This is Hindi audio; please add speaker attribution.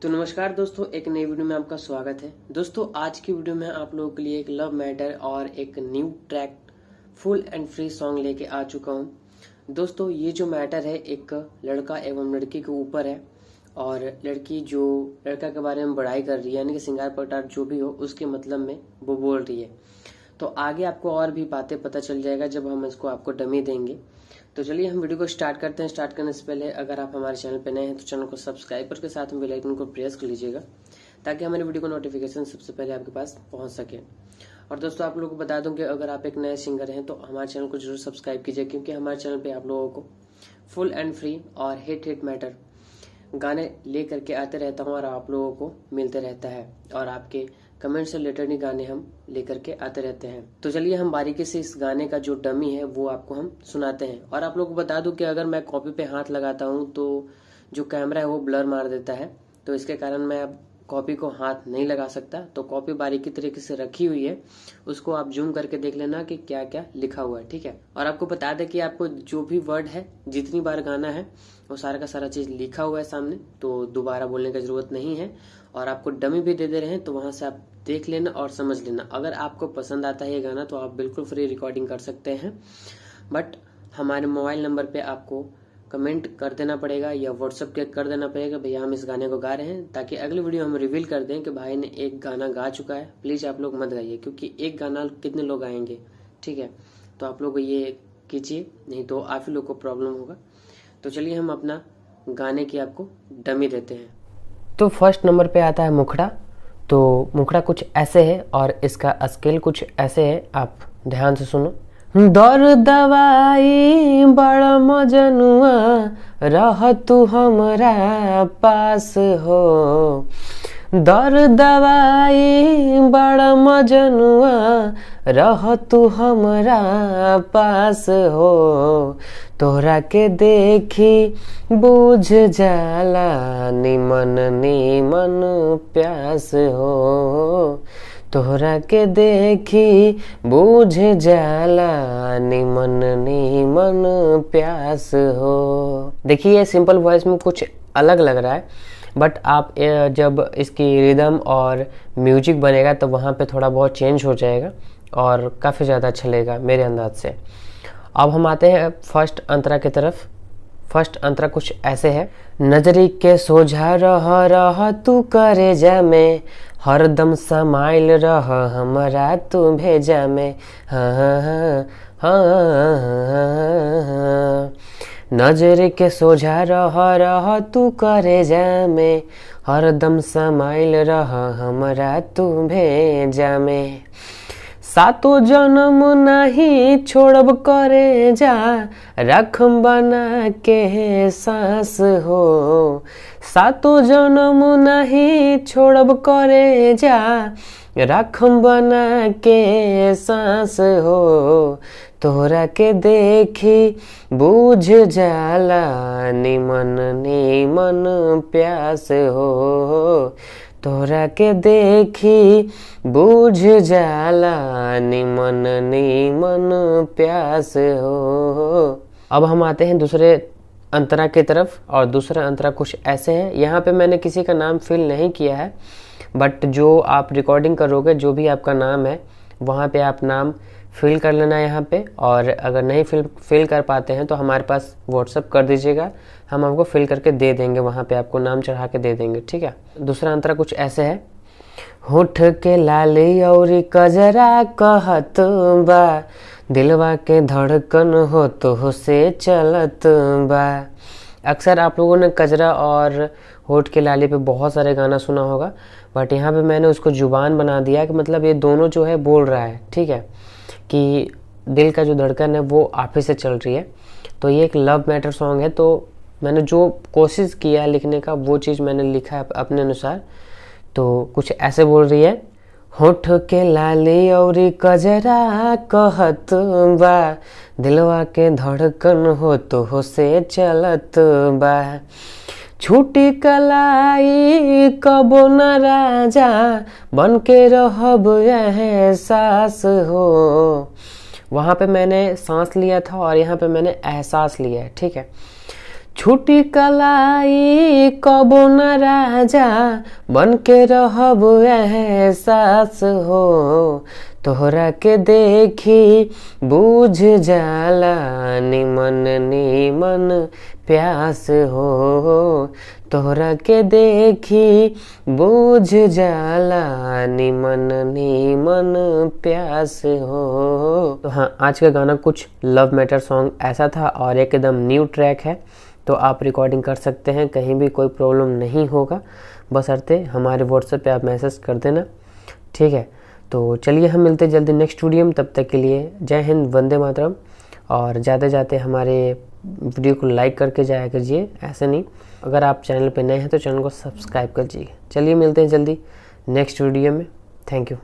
Speaker 1: तो नमस्कार दोस्तों, एक नई वीडियो में आपका स्वागत है। दोस्तों आज की वीडियो में आप लोगों के लिए एक लव मैटर और एक new track full and free song लेके आ चुका हूं। दोस्तों ये जो मैटर है एक लड़का एवं लड़की के ऊपर है और लड़की जो लड़का के बारे में बड़ाई कर रही है, यानी कि सिंगार पटार जो भी हो उसके मतलब में वो बोल रही है। तो आगे आपको और भी बातें पता चल जाएगा जब हम इसको आपको डमी देंगे। तो चलिए हम वीडियो को स्टार्ट करते हैं। स्टार्ट करने से पहले अगर आप हमारे चैनल पर नए हैं तो चैनल को सब्सक्राइब करके साथ में बेल आइकन को प्रेस कर लीजिएगा ताकि हमारे वीडियो को नोटिफिकेशन सबसे पहले आपके पास पहुंच सके। और दोस्तों आप लोगों को बता दूं कि अगर आप एक नए सिंगर हैं तो हमारे चैनल को जरूर सब्सक्राइब कीजिए, क्योंकि हमारे चैनल पे आप लोगों को फुल एंड फ्री और हिट मैटर गाने ले करके आते रहता हूँ और आप लोगों को मिलते रहता है और आपके कमेंट से रिलेटेड ही गाने हम लेकर के आते रहते हैं। तो चलिए हम बारीकी से इस गाने का जो डमी है वो आपको हम सुनाते हैं। और आप लोगों को बता दूं कि अगर मैं कॉपी पे हाथ लगाता हूं तो जो कैमरा है वो ब्लर मार देता है, तो इसके कारण मैं अब कॉपी को हाथ नहीं लगा सकता। तो कॉपी बारीकी तरीके से रखी हुई है, उसको आप जूम करके देख लेना कि क्या क्या लिखा हुआ है, ठीक है। और आपको बता दें कि आपको जो भी वर्ड है, जितनी बार गाना है, वो सारा का सारा चीज लिखा हुआ है सामने, तो दोबारा बोलने की जरूरत नहीं है। और आपको डमी भी दे रहे हैं तो वहां से आप देख लेना और समझ लेना। अगर आपको पसंद आता है ये गाना तो आप बिल्कुल फ्री रिकॉर्डिंग कर सकते हैं, बट हमारे मोबाइल नंबर पे आपको कमेंट कर देना पड़ेगा या व्हाट्सएप के कर देना पड़ेगा, भैया हम इस गाने को गा रहे हैं, ताकि अगली वीडियो हम रिवील कर दें कि भाई ने एक गाना गा चुका है। प्लीज आप लोग मत गाइए, क्योंकि एक गाना कितने लोग गाएंगे, ठीक है। तो आप लोग ये कीजिए, नहीं तो आप ही लोग को प्रॉब्लम होगा। तो चलिए हम अपना गाने की आपको डमी देते हैं। तो फर्स्ट नंबर पे आता है मुखड़ा। तो मुखड़ा कुछ ऐसे है और इसका स्केल कुछ ऐसे है, आप ध्यान से सुनो। दर दवाई बड़ा मजनुआ रह तू हमरा पास हो, दर दवाई बड़ा मजनुआ रह तू हमरा पास हो, तोहरा के देखी बुझ जाला निमन निमन प्यास हो, तोहरा के देखी बुझ जाला निमन निमन प्यास हो। देखिए ये सिंपल वॉइस में कुछ अलग लग रहा है, बट आप जब इसकी रिदम और म्यूजिक बनेगा तो वहाँ पे थोड़ा बहुत चेंज हो जाएगा और काफ़ी ज़्यादा अच्छा लगेगा मेरे अंदाज से। अब हम आते हैं फर्स्ट अंतरा की तरफ। फर्स्ट अंतरा कुछ ऐसे है। नजरी के सोझा रह तू करे जा में, हरदम समाइल रह हमरा तू भेजा में, हाँ नजर के सोझा रह तू करे जा में, हरदम समाइल रह हमरा तू भेजा में, सातो जन्म नहीं छोड़ब करे जा रखम बना के सांस हो, सातो जन्म नहीं छोड़ब करे जा रखम बना के सांस हो, तोहरा के देखी बुझ जाला निमन निमन प्यास हो, तोहरा के देखी बुझ जाला निमन निमन प्यास हो। अब हम आते हैं दूसरे अंतरा की तरफ, और दूसरा अंतरा कुछ ऐसे है। यहाँ पे मैंने किसी का नाम फिल नहीं किया है, बट जो आप रिकॉर्डिंग करोगे जो भी आपका नाम है वहाँ पे आप नाम फिल कर लेना यहाँ पे। और अगर नहीं फिल कर पाते हैं तो हमारे पास व्हाट्सअप कर दीजिएगा, हम आपको फिल करके दे देंगे, वहाँ पे आपको नाम चढ़ा के दे देंगे, ठीक है। दूसरा अंतरा कुछ ऐसे है। होठ के लाली और कजरा कहत बा, दिलवा के धड़कन हो तो से चलत बा। अक्सर आप लोगों ने कजरा और होठ के लाली पे बहुत सारे गाना सुना होगा, बट यहाँ पे मैंने उसको जुबान बना दिया कि मतलब ये दोनों जो है बोल रहा है, ठीक है, कि दिल का जो धड़कन है वो आप ही से चल रही है। तो ये एक लव मैटर सॉन्ग है, तो मैंने जो कोशिश किया लिखने का वो चीज़ मैंने लिखा है अपने अनुसार। तो कुछ ऐसे बोल रही है। होठ के लाली और कजरा कहत बा, दिलवा के धड़कन हो तो से चलत बा, छूटी कलाई कबो न राजा बन के रहब एहसास हो। वहाँ पे मैंने सांस लिया था और यहाँ पे मैंने एहसास लिया है, ठीक है। छुटी कलाई कबो न राजा बन के रहब एहसास हो तोहरा के देखी बूझ जाला निमन निमन प्यास हो तोहरा के देखी बूझ जाला निमन निमन प्यास हो। तो हाँ, आज का गाना कुछ लव मैटर सॉन्ग ऐसा था और एकदम न्यू ट्रैक है, तो आप रिकॉर्डिंग कर सकते हैं, कहीं भी कोई प्रॉब्लम नहीं होगा, बशर्ते हमारे व्हाट्सएप पे आप मैसेज कर देना, ठीक है। तो चलिए हम मिलते हैं जल्दी नेक्स्ट वीडियो में, तब तक के लिए जय हिंद, वंदे मातरम। और जाते जाते हमारे वीडियो को लाइक करके जाया कीजिए, ऐसे नहीं, अगर आप चैनल पे नए हैं तो चैनल को सब्सक्राइब कर दीजिए। चलिए मिलते हैं जल्दी नेक्स्ट वीडियो में, थैंक यू।